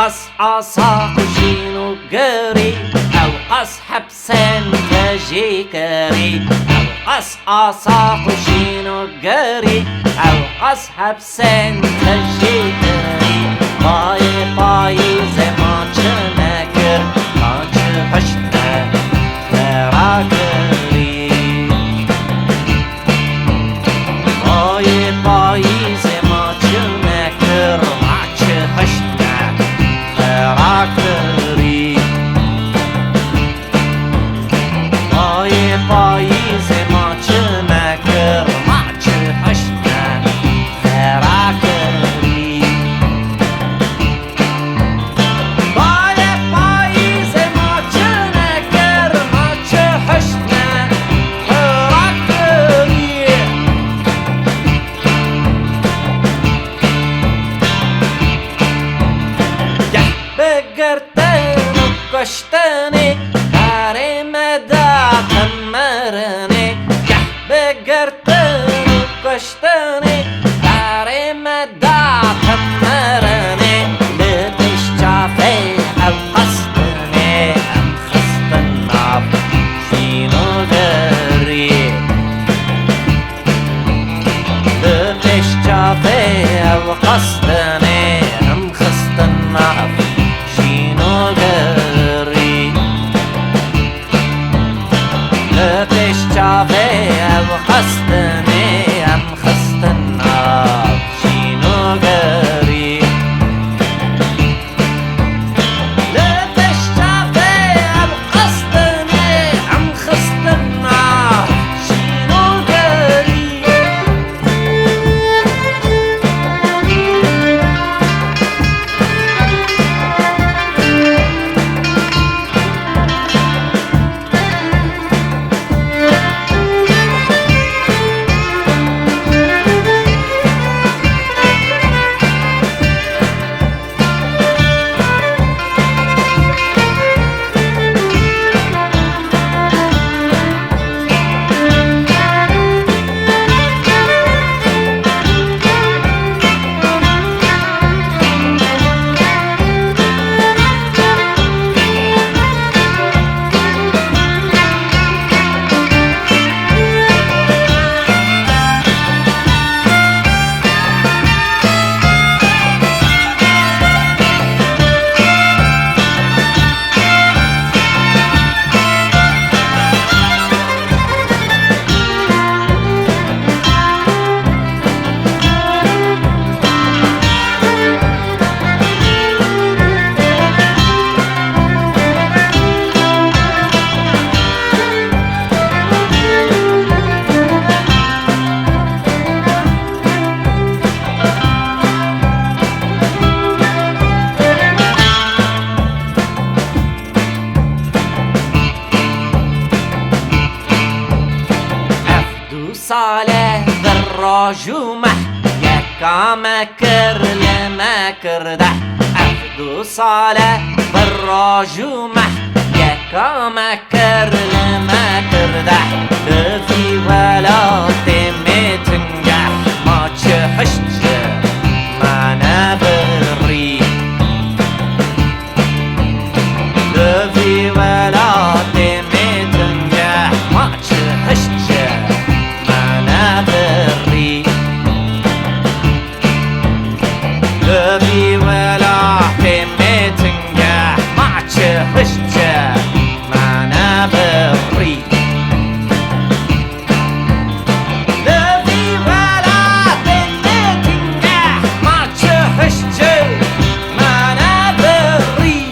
قص عصا خشين وقري أو قص حبسين تجيكري أو قص عصا خشين وقري أو قص حبسين تجيكري باي باي زي ما تشنكر ما تشحشنا تراكري باي باي زي ما تشنكر ما تشحشنا تراكري باي باي زي ما تشنكر ما تشحشنا تراكري قشتني هاري مدى تمرني بقرتني قشتني هاري مدى تمرني لتشجافي أو قصدني أم خصت النار شينو دري لتشجافي أو قصدني أم خصت النار شينو دري لتشجافي أو قصدني أم خصت النار شينو دري لتشجافي أو قصدني أم خصت النار شينو دري صالح ذراج ومح يكا مكر لمكر دح عبدو صالح ذراج ومح يكا مكر لمكر دح في ولا تمي تنجح ما تشحشت ما نبري في ولا تمي تنجح ما تشحشت بري لبي ولا حمي تنجح ما تشحشت معنا بري لبي ولا حمي تنجح ما تشحشت معنا بري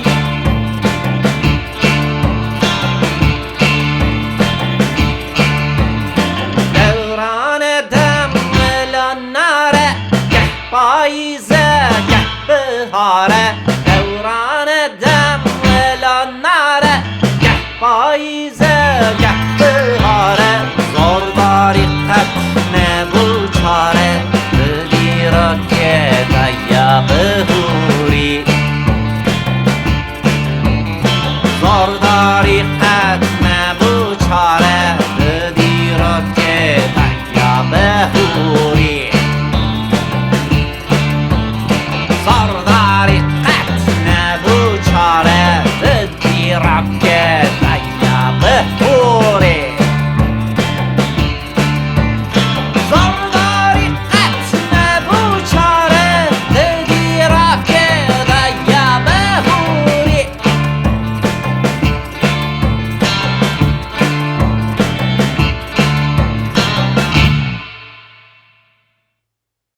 بايزة كحبهارة دوران الدم للنار كحبايزة كحبهارة زور طريقة نبو چاره